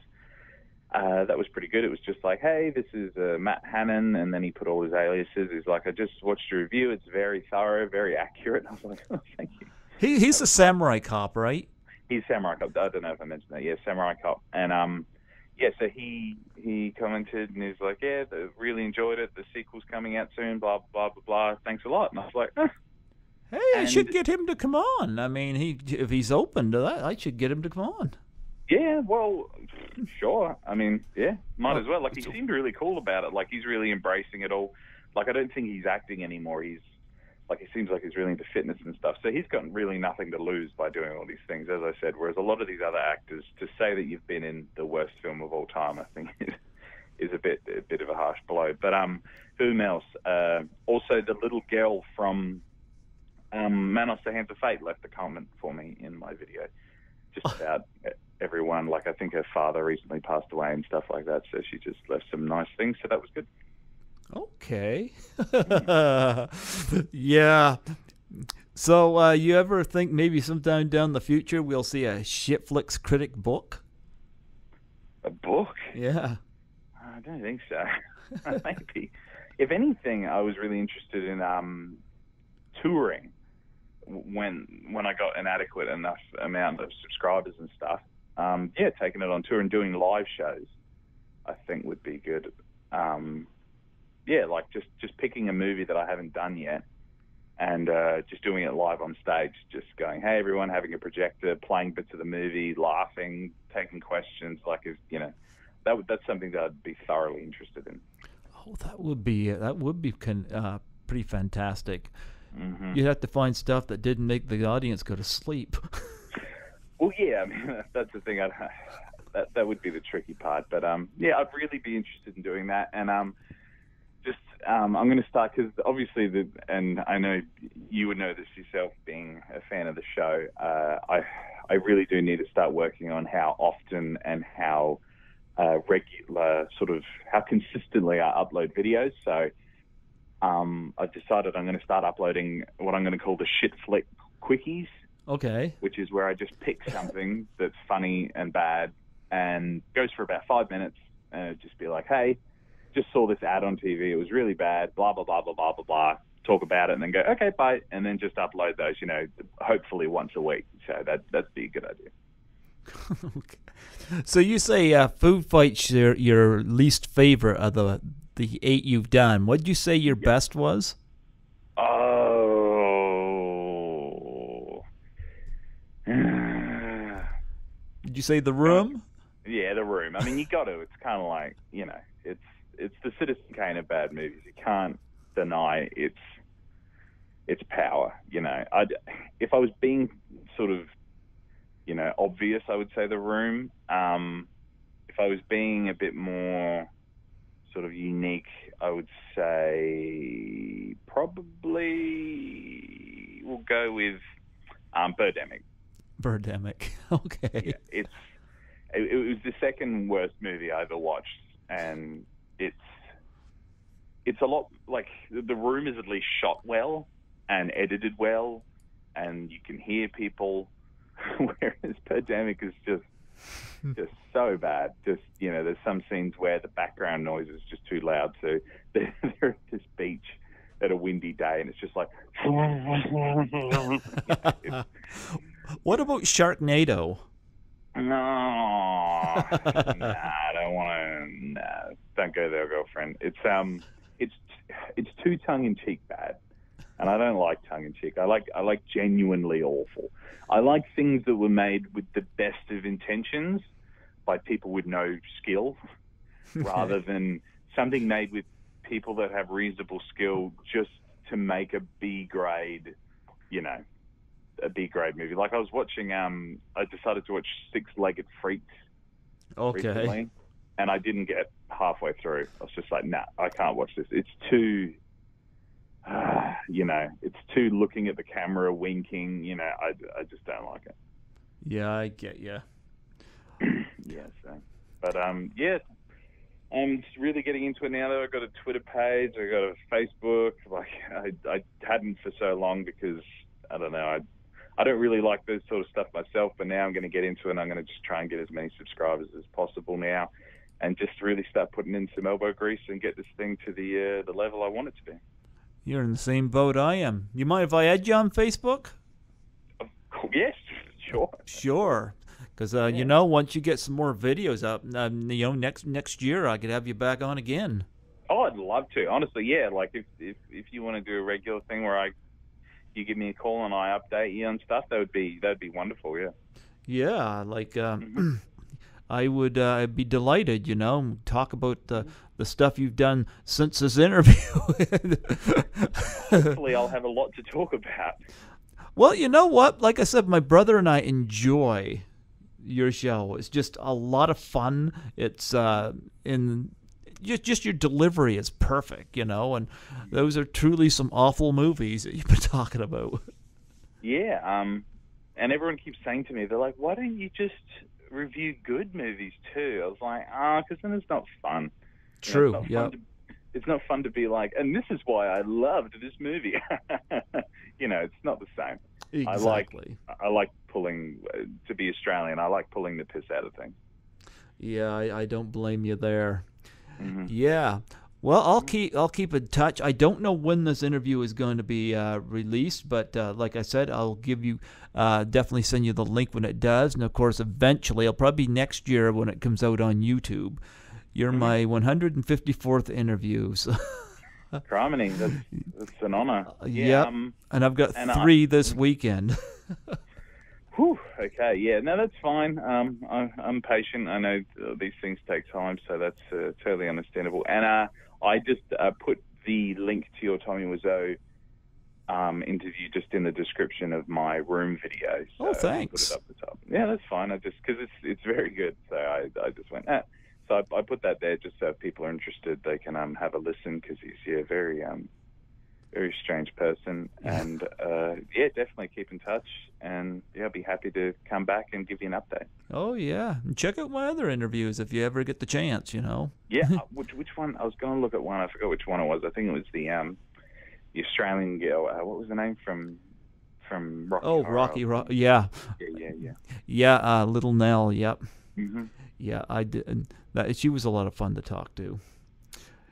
That was pretty good. It was just like, hey, this is Matt Hannon, and then he put all his aliases. He's like, I just watched your review. It's very thorough, very accurate. I was like, oh, thank you. He's a Samurai Cop, right? He's Samurai Cop. I don't know if I mentioned that. Yeah, Samurai Cop. And yeah, so he commented, and he's like, yeah, they really enjoyed it. The sequel's coming out soon, blah, blah, blah, blah. Thanks a lot. And I was like, hey, I should get him to come on. I mean, if he's open to that, I should get him to come on. Yeah, well, sure. I mean, yeah, might as well. Like, he seemed really cool about it. Like, he's really embracing it all. Like, I don't think he's acting anymore. He seems like he's really into fitness and stuff. So he's got really nothing to lose by doing all these things, as I said. Whereas a lot of these other actors, to say that you've been in the worst film of all time, I think is a bit of a harsh blow. But whom else? Also, the little girl from Manos, the Hands of Fate left a comment for me in my video, just about everyone. Like, I think her father recently passed away and stuff like that, so she just left some nice things, so that was good. Okay. Yeah. So you ever think maybe sometime down the future we'll see a Shit Flick Critic book? A book? Yeah. I don't think so. Maybe. If anything, I was really interested in touring when I got an adequate enough amount of subscribers and stuff. Yeah, taking it on tour and doing live shows, I think would be good. Yeah, like just picking a movie that I haven't done yet and just doing it live on stage, just going, hey, everyone, having a projector, playing bits of the movie, laughing, taking questions. Like, if, you know, that's something that I'd be thoroughly interested in. Oh, that would be pretty fantastic. Mm-hmm. You'd have to find stuff that didn't make the audience go to sleep. Well, yeah, I mean, that's the thing. That would be the tricky part. But, yeah, I'd really be interested in doing that. And I'm going to start, because obviously, and I know you would know this yourself, being a fan of the show, I really do need to start working on how often and how regular, sort of how consistently I upload videos. So I've decided I'm going to start uploading what I'm going to call the Shit Flick Quickies. Okay. Which is where I just pick something that's funny and bad and goes for about 5 minutes, and it'd just be like, hey, just saw this ad on TV. It was really bad, blah, blah, blah, blah, blah, blah, blah. Talk about it and then go, okay, bye. And then just upload those, you know, hopefully once a week. So that'd be a good idea. Okay. So you say Food Fight's your least favorite of the 8 you've done. What did you say your best was? Did you say The Room? Yeah, The Room. I mean, you got to. It's kind of like, you know, it's the Citizen Kane of bad movies. You can't deny its power. You know, if I was being sort of, you know, obvious, I would say The Room. If I was being a bit more sort of unique, I would say probably we'll go with Birdemic. Birdemic. Okay. Yeah, it was the second worst movie I ever watched, and its it's a lot like The Room is at least shot well and edited well, and you can hear people, whereas Birdemic is just so bad. Just, you know, there's some scenes where the background noise is just too loud. So they're at this beach at a windy day, and it's just like. What about Sharknado? No, nah, I don't want to. Nah, don't go there, girlfriend. It's too tongue in cheek bad, and I don't like tongue in cheek. I like genuinely awful. I like things that were made with the best of intentions by people with no skill, rather than something made with people that have reasonable skill just to make a B grade, you know. A B-grade movie. Like I was watching, I decided to watch Six-Legged Freaks recently, and I didn't get halfway through. I was just like, nah, I can't watch this. It's too, you know, it's too looking at the camera, winking. You know, I just don't like it. Yeah, I get you. Yeah, so, but yeah, I'm just really getting into it now. Though I've got a Twitter page, I've got a Facebook. Like I hadn't for so long because I don't know. I don't really like this sort of stuff myself, but now I'm going to get into it, and I'm going to just try and get as many subscribers as possible now, and just really start putting in some elbow grease and get this thing to the level I want it to be. You're in the same boat I am. You mind if I add you on Facebook? Yes, sure. Sure. Because, you know, once you get some more videos up, you know, next year I could have you back on again. Oh, I'd love to. Honestly, yeah. Like, if you want to do a regular thing where you give me a call and I update you on stuff, that'd be wonderful, yeah. Yeah, like I would be delighted, you know, talk about the stuff you've done since this interview. Hopefully I'll have a lot to talk about. Well, you know what? Like I said, my brother and I enjoy your show. It's just a lot of fun. It's just your delivery is perfect, you know, and those are truly some awful movies that you've been talking about. Yeah, and everyone keeps saying to me, they're like, why don't you just review good movies too? I was like, because then it's not fun. True, yeah. It's not fun to be like, and this is why I loved this movie. You know, it's not the same. Exactly. I like pulling, to be Australian, I like pulling the piss out of things. Yeah, I don't blame you there. Mm-hmm. Yeah. Well, I'll keep in touch. I don't know when this interview is going to be released, but like I said, I'll give you definitely send you the link when it does, and of course, eventually, it'll probably be next year when it comes out on YouTube. You're my 154th interview. So. Criminy, that's an honor. Yeah, and I've got 3 this weekend. Whew, okay, yeah, no, that's fine. I'm patient. I know these things take time, so that's totally understandable. And I just put the link to your Tommy Wiseau interview just in the description of my Room video. So oh, thanks. I put it up the top. Yeah, that's fine. I just because it's very good, so I just went. So I put that there just so if people are interested, they can have a listen because he's a very very strange person, and yeah, definitely keep in touch, and yeah, I'll be happy to come back and give you an update. Oh yeah, and check out my other interviews if you ever get the chance, you know. Yeah, which one? I was going to look at one. I forgot which one it was. I think it was the Australian girl. What was the name from Rocky? Oh, Rocky, yeah. Yeah, Little Nell. Yep. Mm-hmm. Yeah, I did. She was a lot of fun to talk to.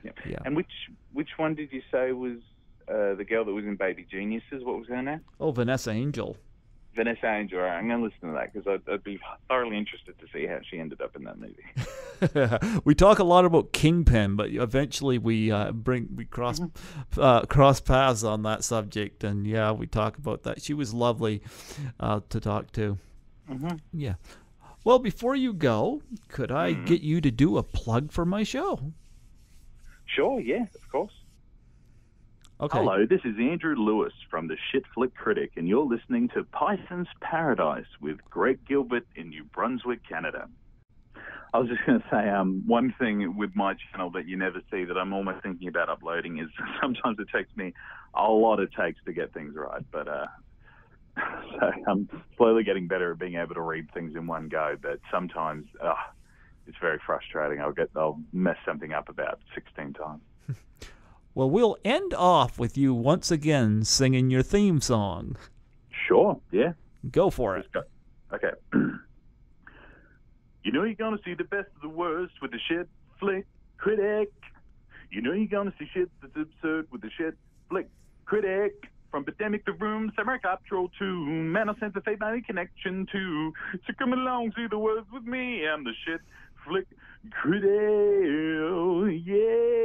Yeah. And which one did you say was the girl that was in Baby Geniuses? What was her name? Oh, Vanessa Angel. Vanessa Angel. All right, I'm going to listen to that because I'd be thoroughly interested to see how she ended up in that movie. We talk a lot about Kingpin, but eventually we cross paths on that subject, and yeah, we talk about that. She was lovely to talk to. Mm-hmm. Yeah. Well, before you go, could I get you to do a plug for my show? Sure, yeah, of course. Okay. Hello, this is Andrew Lewis from the Shit Flick Critic, and you're listening to Python's Paradise with Greg Gilbert in New Brunswick, Canada. I was just going to say, one thing with my channel that you never see that I'm almost thinking about uploading is sometimes it takes me a lot of takes to get things right, but so I'm slowly getting better at being able to read things in one go, but sometimes it's very frustrating. I'll mess something up about 16 times. Well, we'll end off with you once again singing your theme song. Sure, yeah. Go for it. Let's go. Okay. You know you're gonna see the best of the worst with the Shit Flick Critic. You know you're gonna see shit that's absurd with the Shit Flick Critic. From Birdemic the Room, Samurai Cop Troll 2, Man of Sense of Fate, Mighty Connection 2. So come along, see the words with me. I'm the Shit Flick Critic. Yeah.